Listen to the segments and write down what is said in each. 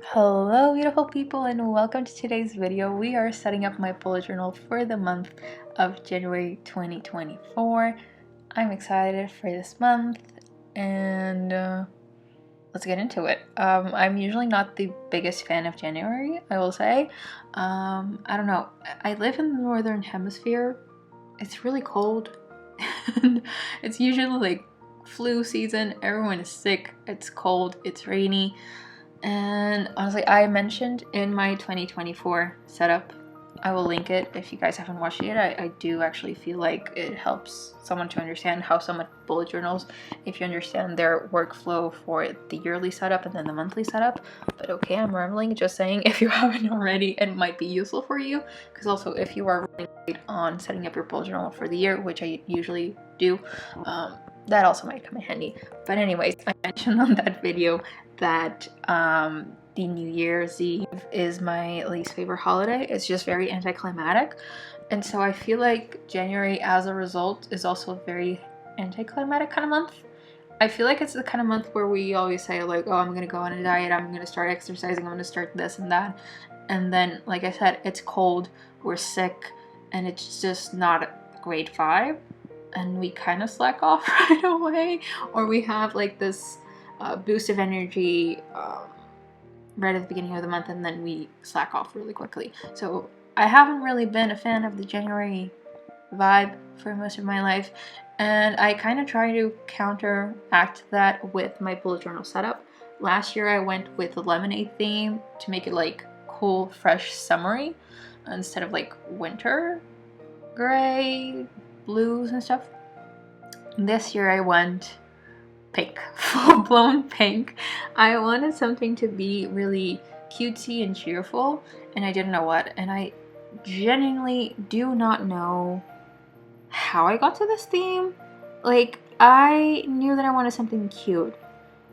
Hello beautiful people and welcome to today's video. We are setting up my bullet journal for the month of January 2024. I'm excited for this month and let's get into it. I'm usually not the biggest fan of January, I will say. I don't know, I live in the northern hemisphere. It's really cold and it's usually like flu season. Everyone is sick, it's cold, it's rainy. And honestly, I mentioned in my 2024 setup, I will link it if you guys haven't watched it yet. I do actually feel like it helps someone to understand how someone bullet journals, if you understand their workflow for the yearly setup and then the monthly setup. But okay, I'm rambling, just saying if you haven't already, it might be useful for you. Because also if you are running late on setting up your bullet journal for the year, which I usually do, that also might come in handy. But anyways, I mentioned on that video that the New Year's Eve is my least favorite holiday. It's just very anticlimactic, and so I feel like January as a result is also a very anticlimactic kind of month. I feel like it's the kind of month where we always say like, oh, I'm gonna go on a diet, I'm gonna start exercising, I'm gonna start this and that, and then like I said, it's cold, we're sick, and it's just not a great vibe, and we kind of slack off right away, or we have like this boost of energy right at the beginning of the month and then we slack off really quickly. So I haven't really been a fan of the January vibe for most of my life, and I kind of try to counteract that with my bullet journal setup. Last year I went with the lemonade theme to make it like cool, fresh, summery instead of like winter gray blues and stuff. This year I went pink, full-blown pink. I wanted something to be really cutesy and cheerful, and I didn't know what, and I genuinely do not know how I got to this theme. Like, I knew that I wanted something cute,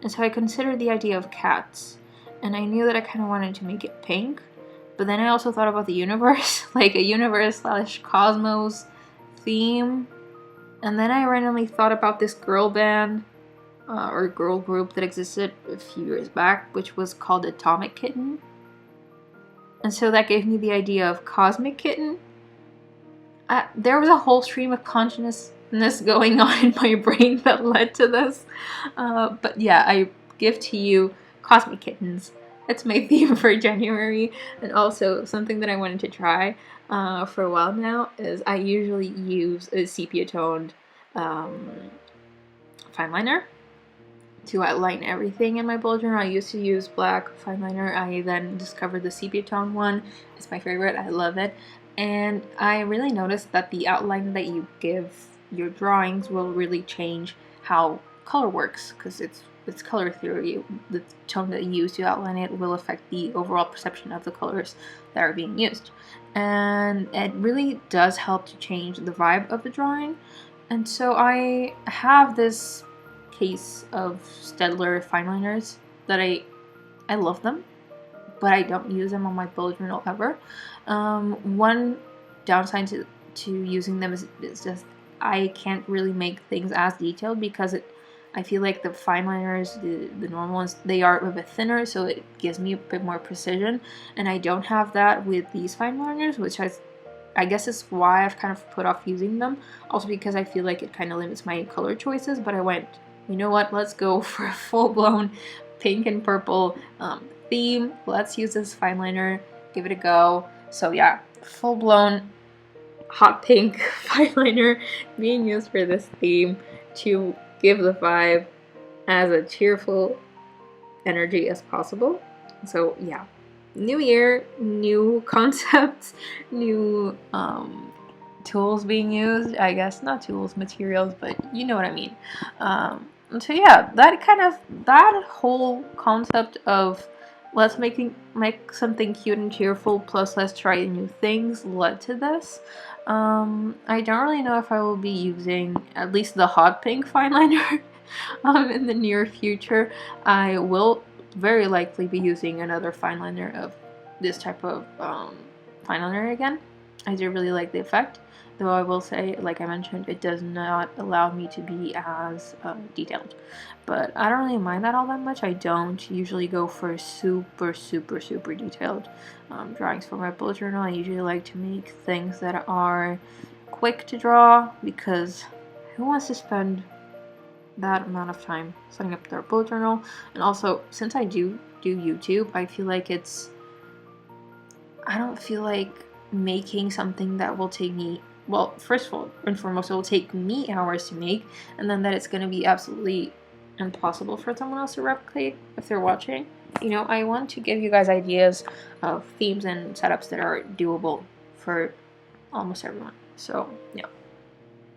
and so I considered the idea of cats, and I knew that I kind of wanted to make it pink, but then I also thought about the universe, like a universe/cosmos theme, and then I randomly thought about this girl band or girl group that existed a few years back, which was called Atomic Kitten. And so that gave me the idea of Cosmic Kitten. There was a whole stream of consciousness going on in my brain that led to this. But yeah, I give to you Cosmic Kittens. That's my theme for January. And also something that I wanted to try for a while now is I usually use a sepia-toned fine liner to outline everything in my bullet journal. I used to use black fine liner. I then discovered the sepia tone one. It's my favorite. I love it. And I really noticed that the outline that you give your drawings will really change how color works, because it's color theory. The tone that you use to outline it will affect the overall perception of the colors that are being used. And it really does help to change the vibe of the drawing. And so I have this case of Staedtler fine liners that I love them, but I don't use them on my bullet journal ever. One downside to using them is just I can't really make things as detailed, because I feel like the fine liners, the normal ones, they are a bit thinner, so it gives me a bit more precision, and I don't have that with these fine liners, which I guess is why I've kind of put off using them. Also because I feel like it kind of limits my color choices, but I went, you know what, let's go for a full-blown pink and purple theme. Let's use this fine liner, give it a go. So yeah, full-blown hot pink fine liner being used for this theme to give the vibe as a cheerful energy as possible. So yeah, new year, new concepts, new tools being used. I guess not tools, materials, but you know what I mean. So yeah, that whole concept of let's make something cute and cheerful plus let's try new things led to this. I don't really know if I will be using at least the hot pink fine liner in the near future. I will very likely be using another fine liner of this type of fine liner again. I do really like the effect, though I will say, like I mentioned, it does not allow me to be as detailed. But I don't really mind that all that much. I don't usually go for super detailed drawings for my bullet journal. I usually like to make things that are quick to draw, because who wants to spend that amount of time setting up their bullet journal? And also, since I do YouTube, I feel like I don't feel like making something that will take me, well, first of all and foremost, it will take me hours to make, and then that it's going to be absolutely impossible for someone else to replicate if they're watching. You know, I want to give you guys ideas of themes and setups that are doable for almost everyone. So yeah,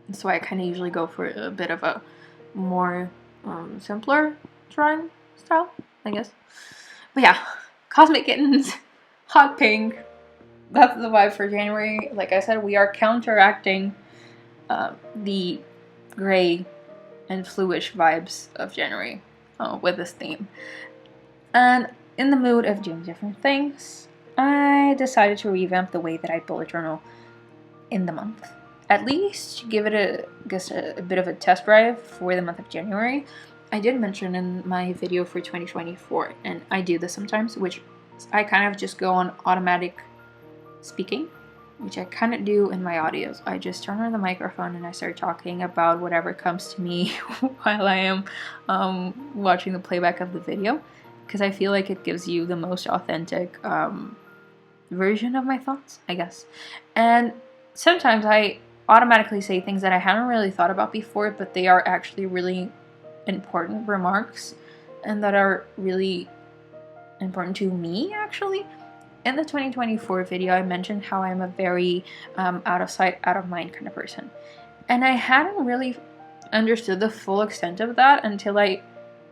that's why I kind of usually go for a bit of a more simpler drawing style, I guess. But yeah, Cosmic Kittens, hot pink. That's the vibe for January. Like I said, we are counteracting the gray and fluish vibes of January with this theme. And in the mood of doing different things, I decided to revamp the way that I bullet journal in the month. At least give it a bit of a test drive for the month of January. I did mention in my video for 2024, and I do this sometimes, which I kind of just go on automatic speaking, which I kind of do in my audios. I just turn on the microphone and I start talking about whatever comes to me while I am watching the playback of the video, because I feel like it gives you the most authentic version of my thoughts, I guess. And sometimes I automatically say things that I hadn't really thought about before, but they are actually really important remarks and that are really important to me, actually. In the 2024 video, I mentioned how I'm a very out of sight, out of mind kind of person. And I hadn't really understood the full extent of that until I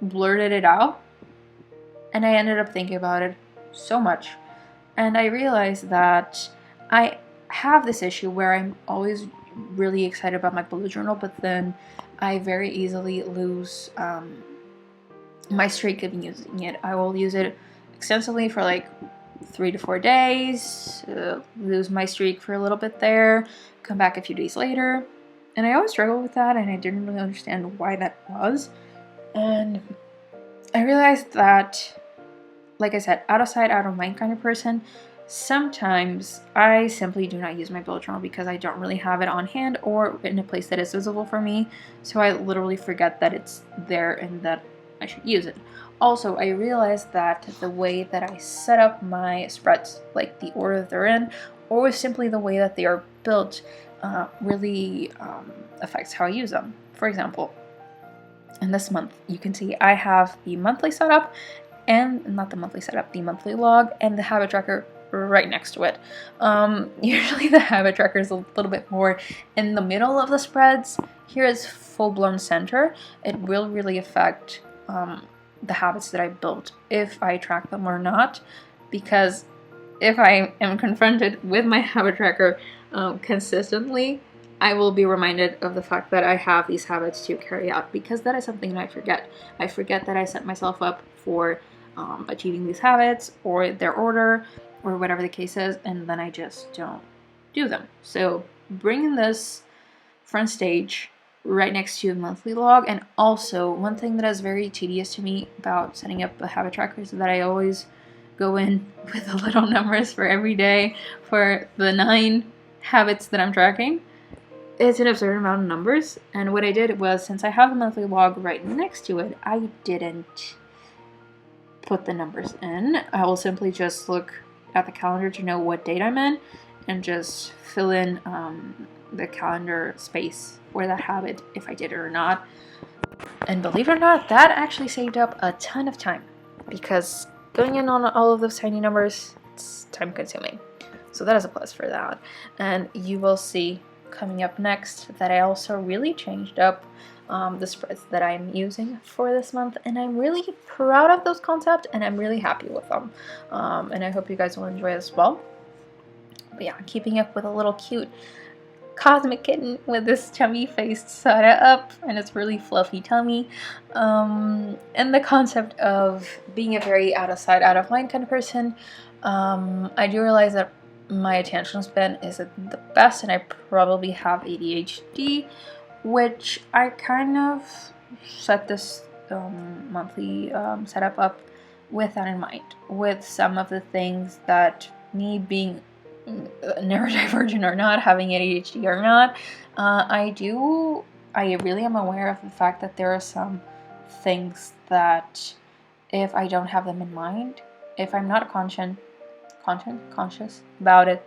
blurted it out. And I ended up thinking about it so much. And I realized that I have this issue where I'm always really excited about my bullet journal, but then I very easily lose my streak of using it. I will use it extensively for like 3 to 4 days, lose my streak for a little bit there, come back a few days later, and I always struggle with that, and I didn't really understand why that was. And I realized that, like I said, out of sight, out of mind kind of person. Sometimes I simply do not use my bullet journal because I don't really have it on hand or in a place that is visible for me, so I literally forget that it's there and that I should use it. Also, I realized that the way that I set up my spreads, like the order that they're in, or simply the way that they are built, really affects how I use them. For example, in this month, you can see I have the monthly setup, and not the monthly setup, the monthly log, and the habit tracker right next to it. Usually the habit tracker is a little bit more in the middle of the spreads. Here is full-blown center. It will really affect the habits that I built if I track them or not, because if I am confronted with my habit tracker consistently, I will be reminded of the fact that I have these habits to carry out, because that is something that I forget. I forget that I set myself up for achieving these habits or their order or whatever the case is, and then I just don't do them. So bringing this front stage right next to the monthly log. And also, one thing that is very tedious to me about setting up a habit tracker is that I always go in with the little numbers for every day for the 9 habits that I'm tracking. It's an absurd amount of numbers, and what I did was, since I have the monthly log right next to it, I didn't put the numbers in. I will simply just look at the calendar to know what date I'm in and just fill in the calendar space for that habit if I did it or not. And believe it or not, that actually saved up a ton of time, because going in on all of those tiny numbers, it's time consuming. So that is a plus for that. And you will see coming up next that I also really changed up the spreads that I'm using for this month, and I'm really proud of those concepts and I'm really happy with them. And I hope you guys will enjoy as well. But yeah, keeping up with a little cute cosmic kitten with this chubby faced Sada up and its really fluffy tummy, and the concept of being a very out of sight, out of mind kind of person. I do realize that my attention span isn't the best, and I probably have ADHD, which I kind of set this monthly setup up with that in mind, with some of the things that me being neurodivergent or not, having ADHD or not, I really am aware of the fact that there are some things that if I don't have them in mind, if I'm not conscious about it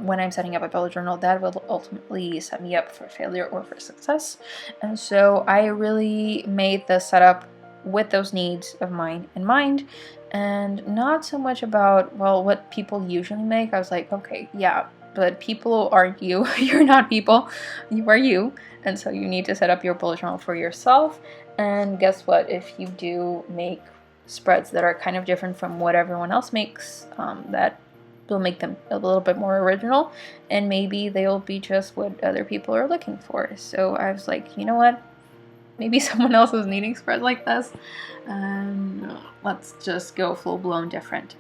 when I'm setting up a bullet journal, that will ultimately set me up for failure or for success. And so I really made the setup with those needs of mine in mind, and not so much about, well, what people usually make. I was like, okay, yeah, but people aren't you. You're not people. You are you. And so you need to set up your bullet journal for yourself. And guess what? If you do make spreads that are kind of different from what everyone else makes, that will make them a little bit more original, and maybe they'll be just what other people are looking for. So I was like, you know what? Maybe someone else is needing spreads like this, and let's just go full-blown different.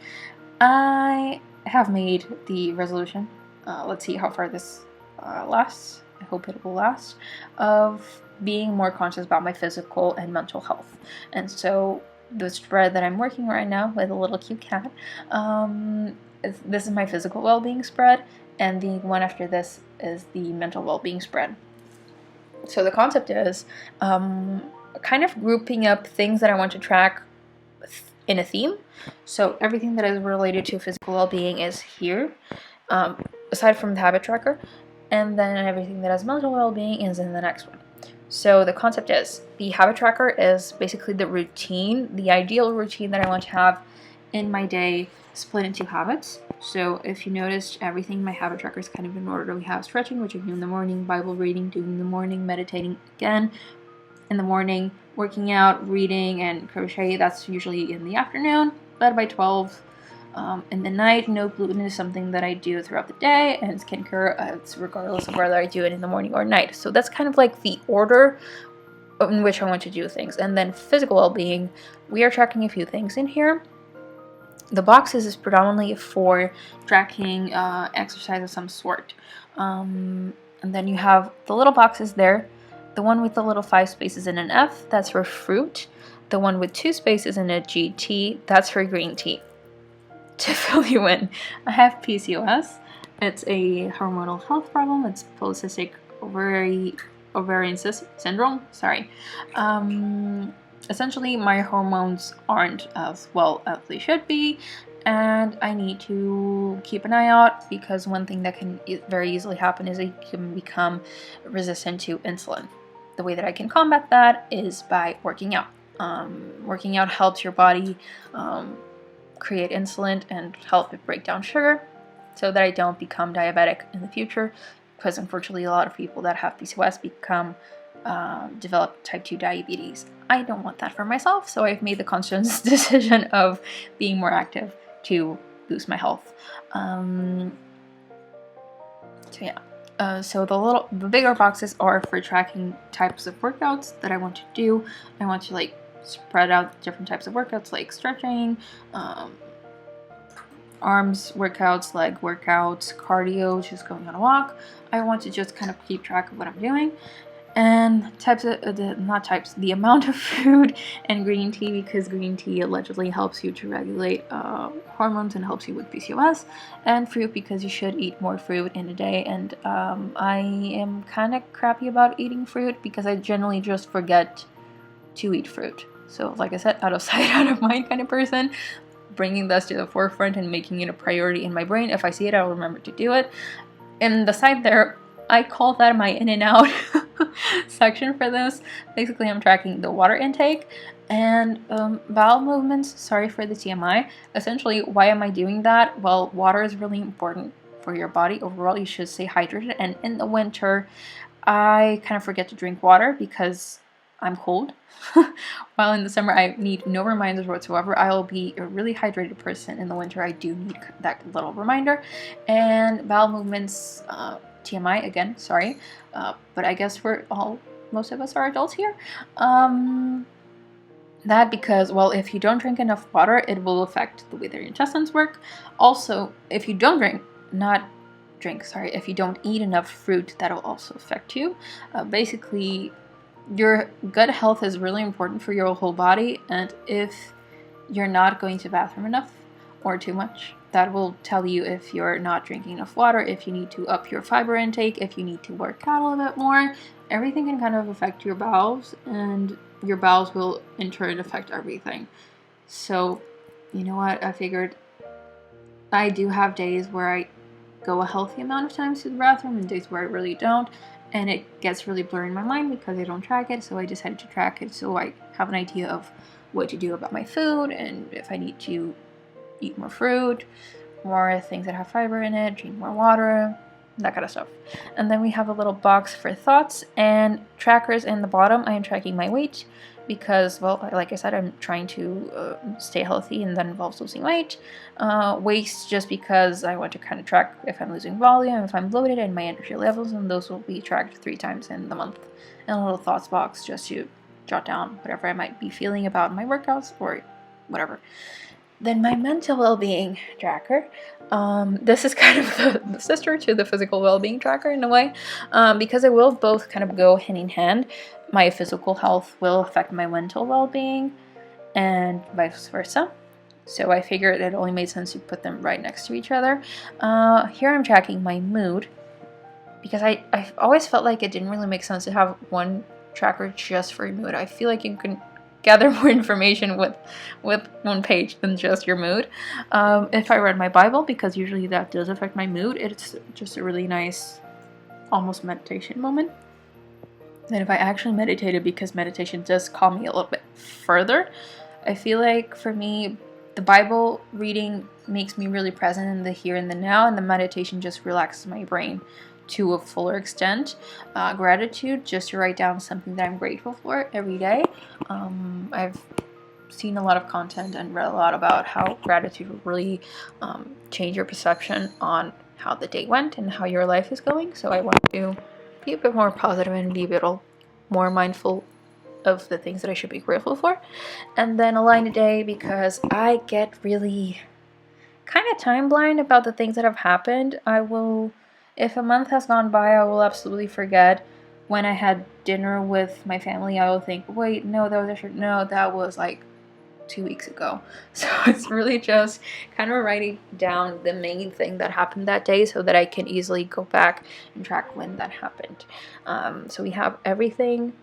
I have made the resolution, let's see how far this lasts, I hope it will last, of being more conscious about my physical and mental health. And so the spread that I'm working right now with a little cute cat, this is my physical well-being spread, and the one after this is the mental well-being spread. So the concept is kind of grouping up things that I want to track in a theme. So everything that is related to physical well-being is here, aside from the habit tracker, and then everything that has mental well-being is in the next one. So the concept is, the habit tracker is basically the routine, the ideal routine that I want to have in my day, split into habits. So if you noticed, everything in my habit tracker is kind of in order. We have stretching, which I do in the morning, Bible reading, doing in the morning, meditating again in the morning, working out, reading, and crochet, that's usually in the afternoon, bed by 12. In the night, no gluten is something that I do throughout the day, and skincare, it's regardless of whether I do it in the morning or night. So that's kind of like the order in which I want to do things. And then physical well-being, we are tracking a few things in here. The boxes is predominantly for tracking exercise of some sort. And then you have the little boxes there. The one with the little 5 spaces and an F, that's for fruit. The one with 2 spaces and a GT, that's for green tea. To fill you in, I have PCOS. It's a hormonal health problem. It's polycystic ovarian syndrome. Sorry. Essentially, my hormones aren't as well as they should be, and I need to keep an eye out, because one thing that can very easily happen is I can become resistant to insulin. The way that I can combat that is by working out. Working out helps your body create insulin and help it break down sugar, so that I don't become diabetic in the future, because unfortunately a lot of people that have PCOS develop type 2 diabetes. I don't want that for myself, so I've made the conscious decision of being more active to boost my health. So yeah. So the bigger boxes are for tracking types of workouts that I want to do. I want to spread out different types of workouts, like stretching, arms workouts, leg workouts, cardio, just going on a walk. I want to just kind of keep track of what I'm doing. And the amount of food and green tea, because green tea allegedly helps you to regulate hormones and helps you with PCOS, and fruit, because you should eat more fruit in a day. And I am kind of crappy about eating fruit, because I generally just forget to eat fruit. So like I said, out of sight, out of mind kind of person, bringing this to the forefront and making it a priority in my brain. If I see it, I'll remember to do it. And the side there, I call that my in and out section for this. Basically, I'm tracking the water intake and bowel movements. Sorry for the TMI. Essentially, why am I doing that? Well, water is really important for your body. Overall, you should stay hydrated. And in the winter, I kind of forget to drink water because I'm cold. While in the summer, I need no reminders whatsoever. I'll be a really hydrated person. In the winter, I do need that little reminder. And bowel movements, TMI again, sorry, but I guess most of us are adults here. That because, well, if you don't drink enough water, it will affect the way that your intestines work. Also, if you don't drink if you don't eat enough fruit, that'll also affect you. Basically, your gut health is really important for your whole body, and if you're not going to the bathroom enough or too much, that will tell you if you're not drinking enough water, if you need to up your fiber intake, if you need to work out a little bit more. Everything can kind of affect your bowels, and your bowels will in turn affect everything. So, you know what? I figured I do have days where I go a healthy amount of times to the bathroom and days where I really don't, and it gets really blurry in my mind because I don't track it. So I decided to track it so I have an idea of what to do about my food, and if I need to eat more fruit, more things that have fiber in it, drink more water, that kind of stuff. And then we have a little box for thoughts and trackers in the bottom. I am tracking my weight because, well, like I said, I'm trying to stay healthy, and that involves losing weight. Waist, just because I want to kind of track if I'm losing volume, if I'm bloated, and my energy levels, and those will be tracked 3 times in the month. And a little thoughts box just to jot down whatever I might be feeling about my workouts or whatever. Then my mental well-being tracker. This is kind of the sister to the physical well-being tracker in a way, because it will both kind of go hand in hand. My physical health will affect my mental well-being and vice versa. So I figured it only made sense to put them right next to each other. Here I'm tracking my mood, because I've always felt like it didn't really make sense to have one tracker just for your mood. I feel like you can gather more information with one page than just your mood. If I read my Bible, because usually that does affect my mood, it's just a really nice, almost meditation moment. And if I actually meditated, because meditation does calm me a little bit further, I feel like for me, the Bible reading makes me really present in the here and the now, and the meditation just relaxes my brain to a fuller extent. Gratitude, just to write down something that I'm grateful for every day. I've seen a lot of content and read a lot about how gratitude will really change your perception on how the day went and how your life is going. So I want to be a bit more positive and be a bit more mindful of the things that I should be grateful for. And then a line a day, because I get really kind of time blind about the things that have happened. If a month has gone by, I will absolutely forget. When I had dinner with my family, I will think, wait, no, that was like 2 weeks ago. So it's really just kind of writing down the main thing that happened that day so that I can easily go back and track when that happened. So we have everything,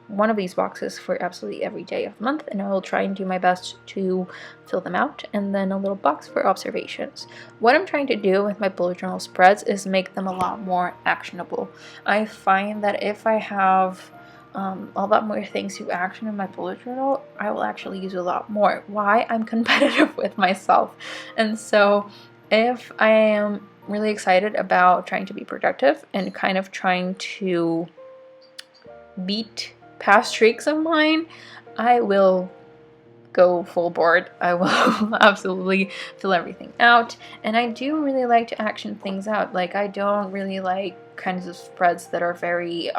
one of these boxes for absolutely every day of the month, and I will try and do my best to fill them out, and then a little box for observations. What I'm trying to do with my bullet journal spreads is make them a lot more actionable. I find that if I have a lot more things to action in my bullet journal, I will actually use a lot more. Why? I'm competitive with myself, and so if I am really excited about trying to be productive and kind of trying to beat past streaks of mine, I will go full board. I will absolutely fill everything out, and I do really like to action things out. Like, I don't really like kinds of spreads that are very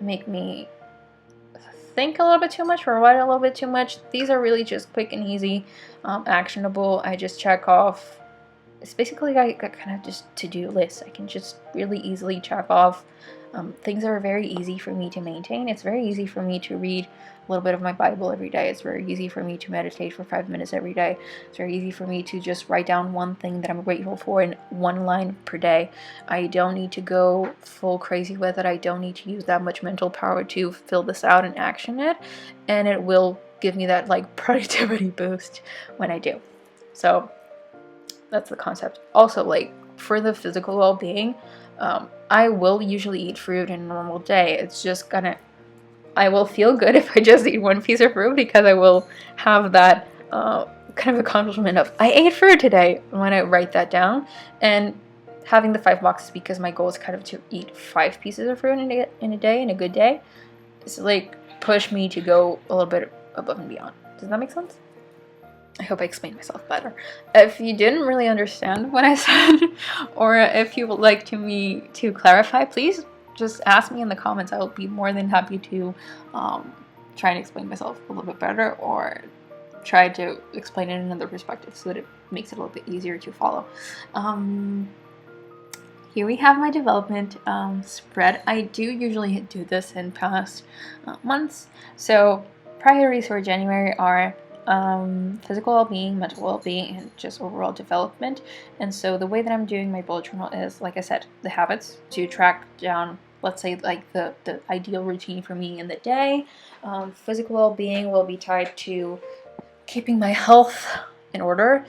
make me think a little bit too much or write a little bit too much. These are really just quick and easy, actionable. I just check off. It's basically like a kind of just to-do list. I can just really easily check off things that are very easy for me to maintain. It's very easy for me to read a little bit of my Bible every day. It's very easy for me to meditate for 5 minutes every day. It's very easy for me to just write down one thing that I'm grateful for in 1 line per day. I don't need to go full crazy with it. I don't need to use that much mental power to fill this out and action it, and it will give me that like productivity boost when I do. So that's the concept. Also, like, for the physical well-being, I will usually eat fruit in a normal day. It's just I will feel good if I just eat 1 piece of fruit, because I will have that kind of accomplishment of, I ate fruit today, when I write that down. And having the 5 boxes, because my goal is kind of to eat 5 pieces of fruit in a day, in a good day, is like push me to go a little bit above and beyond. Does that make sense? I hope I explained myself better. If you didn't really understand what I said, or if you would like me to clarify, please just ask me in the comments. I will be more than happy to try and explain myself a little bit better, or try to explain it in another perspective so that it makes it a little bit easier to follow. Here we have my development spread. I do usually do this in past months. So priorities for January are physical well-being, mental well-being, and just overall development. And so the way that I'm doing my bullet journal is, like I said, the habits to track down, let's say, like the ideal routine for me in the day. Physical well-being will be tied to keeping my health in order,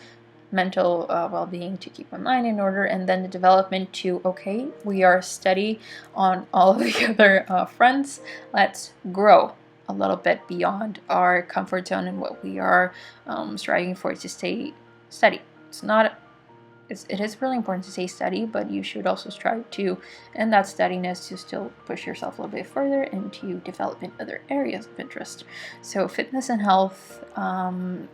mental well-being to keep my mind in order, and then the development to, okay, we are steady on all of the other fronts. Let's grow a little bit beyond our comfort zone and what we are striving for to stay steady. It is really important to stay steady, but you should also strive to, and that steadiness, to still push yourself a little bit further and to develop in other areas of interest. So fitness and health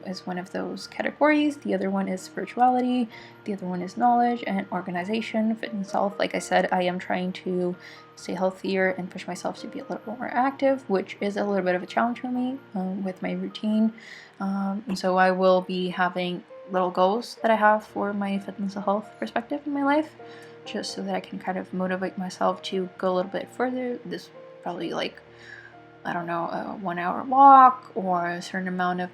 is one of those categories. The other one is spirituality. The other one is knowledge and organization. Fitness, health, like I said, I am trying to stay healthier and push myself to be a little more active, which is a little bit of a challenge for me with my routine. And so I will be having little goals that I have for my fitness and health perspective in my life, just so that I can kind of motivate myself to go a little bit further. This probably, like, I don't know, a 1 hour walk or a certain amount of,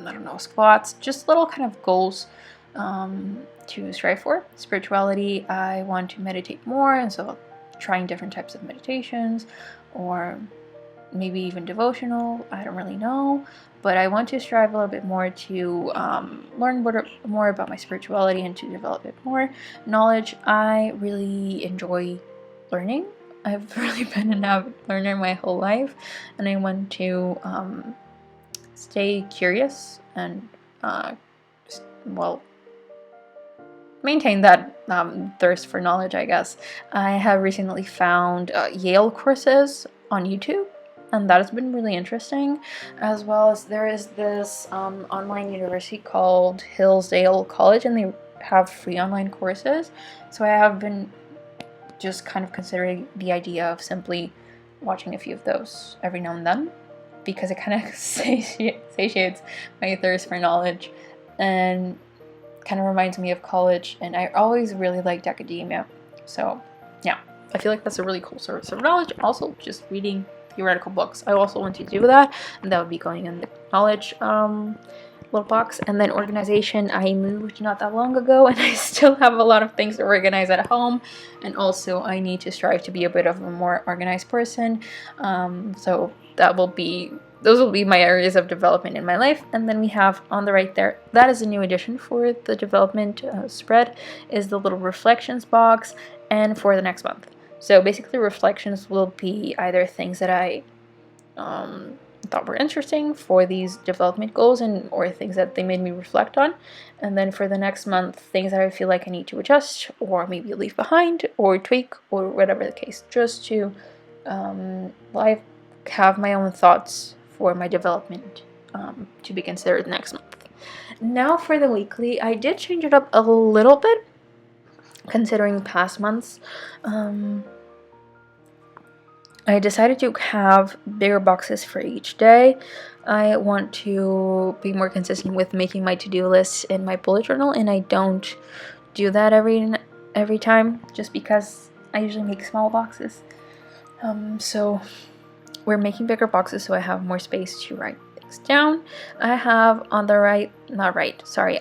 I don't know, squats, just little kind of goals to strive for. Spirituality, I want to meditate more, and so trying different types of meditations, or maybe even devotional, I don't really know, but I want to strive a little bit more to learn more about my spirituality and to develop it more. Knowledge, I really enjoy learning. I've really been an avid learner my whole life, and I want to stay curious and maintain that thirst for knowledge, I guess. I have recently found Yale courses on YouTube, and that has been really interesting, as well as there is this online university called Hillsdale College, and they have free online courses. So I have been just kind of considering the idea of simply watching a few of those every now and then, because it kind of satiates my thirst for knowledge and kind of reminds me of college, and I always really liked academia. So yeah, I feel like that's a really cool source of knowledge. Also, just reading theoretical books, I also want to do that, and that would be going in the knowledge little box. And then organization, I moved not that long ago, and I still have a lot of things to organize at home, and also I need to strive to be a bit of a more organized person. So those will be my areas of development in my life. And then we have on the right there, that is a new addition for the development spread, is the little reflections box, and for the next month. So basically reflections will be either things that I thought were interesting for these development goals, or things that they made me reflect on. And then for the next month, things that I feel like I need to adjust, or maybe leave behind, or tweak, or whatever the case, just to have my own thoughts for my development to be considered next month. Now for the weekly, I did change it up a little bit considering past months. I decided to have bigger boxes for each day. I want to be more consistent with making my to-do lists in my bullet journal, and I don't do that every time, just because I usually make small boxes. So we're making bigger boxes so I have more space to write things down. I have on the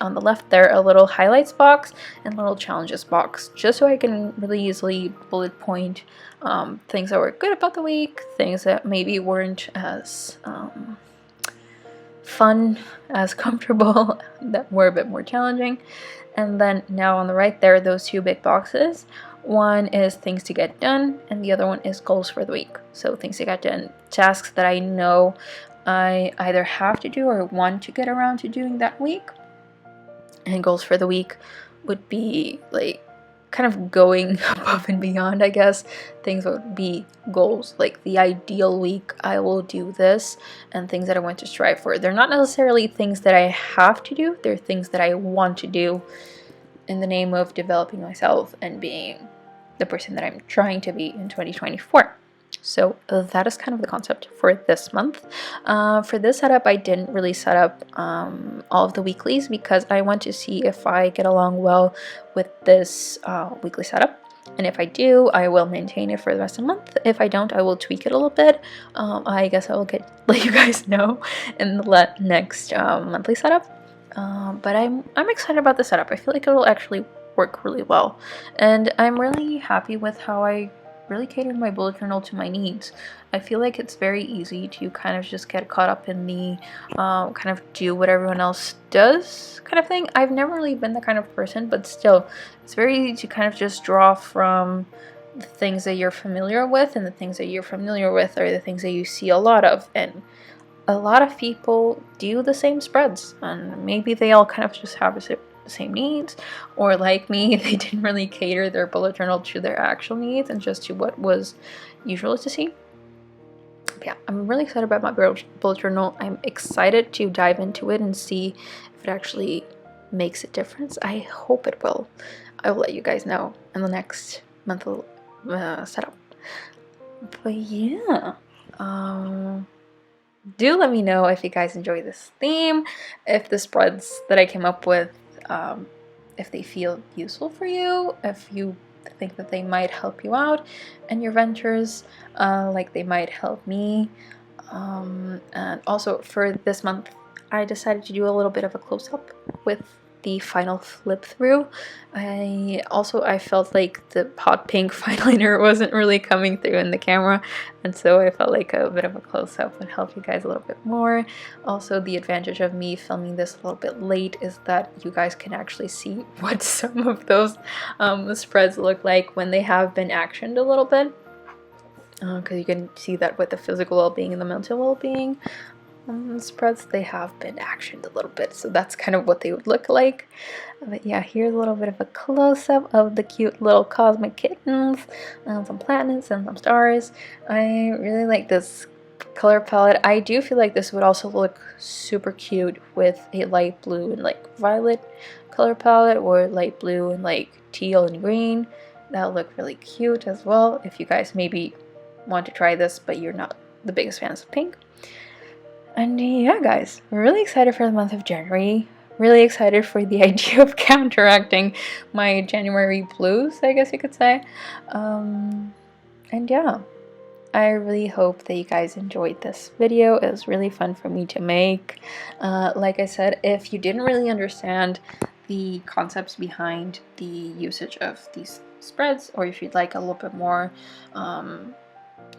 on the left there, a little highlights box and little challenges box, just so I can really easily bullet point things that were good about the week, things that maybe weren't as fun, as comfortable, that were a bit more challenging. And then now on the right there, those two big boxes. One is things to get done, and the other one is goals for the week. So things to get done, tasks that I know I either have to do or want to get around to doing that week. And goals for the week would be like kind of going above and beyond, I guess. Things would be goals, like the ideal week I will do this, and things that I want to strive for. They're not necessarily things that I have to do, they're things that I want to do in the name of developing myself and being the person that I'm trying to be in 2024. So that is kind of the concept for this month. For this setup, I didn't really set up all of the weeklies because I want to see if I get along well with this weekly setup. And if I do, I will maintain it for the rest of the month. If I don't, I will tweak it a little bit. I guess I will let you guys know in the next monthly setup. But I'm excited about the setup. I feel like it will actually work really well. And I'm really happy with how I really catered my bullet journal to my needs. I feel like it's very easy to kind of just get caught up in the kind of do what everyone else does kind of thing. I've never really been that kind of person, but still, it's very easy to kind of just draw from the things that you're familiar with, and the things that you're familiar with are the things that you see a lot of. And a lot of people do the same spreads, and maybe they all kind of just have the same needs, or like me, they didn't really cater their bullet journal to their actual needs and just to what was usual to see. But yeah, I'm really excited about my bullet journal. I'm excited to dive into it and see if it actually makes a difference. I hope it will. I will let you guys know in the next monthly setup. But yeah, do let me know if you guys enjoy this theme, if the spreads that I came up with, if they feel useful for you, if you think that they might help you out in your ventures, like they might help me. And also for this month, I decided to do a little bit of a close-up with the final flip through. I felt like the hot pink fineliner wasn't really coming through in the camera, and so I felt like a bit of a close-up would help you guys a little bit more. Also, the advantage of me filming this a little bit late is that you guys can actually see what some of those spreads look like when they have been actioned a little bit, because you can see that with the physical well-being and the mental well-being spreads, they have been actioned a little bit, so that's kind of what they would look like. But yeah, here's a little bit of a close-up of the cute little cosmic kittens, and some planets and some stars. I really like this color palette. I do feel like this would also look super cute with a light blue and like violet color palette, or light blue and like teal and green. That'll look really cute as well if you guys maybe want to try this but you're not the biggest fans of pink. And yeah, guys, we're really excited for the month of January. Really excited for the idea of counteracting my January blues, I guess you could say. And yeah, I really hope that you guys enjoyed this video. It was really fun for me to make. Like I said, if you didn't really understand the concepts behind the usage of these spreads, or if you'd like a little bit more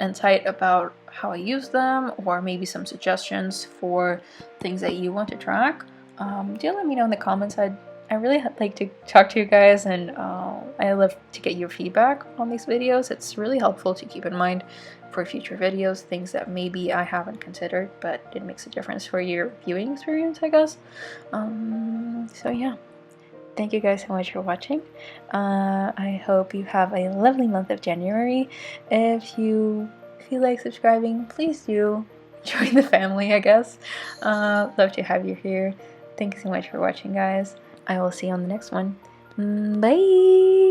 insight about how I use them, or maybe some suggestions for things that you want to track, do let me know in the comments. I really like to talk to you guys, and I love to get your feedback on these videos. It's really helpful to keep in mind for future videos, things that maybe I haven't considered, but it makes a difference for your viewing experience, I guess. So yeah, thank you guys so much for watching. I hope you have a lovely month of January. If you feel like subscribing, please do join the family, I guess. Love to have you here. Thank you so much for watching, guys. I will see you on the next one. Bye!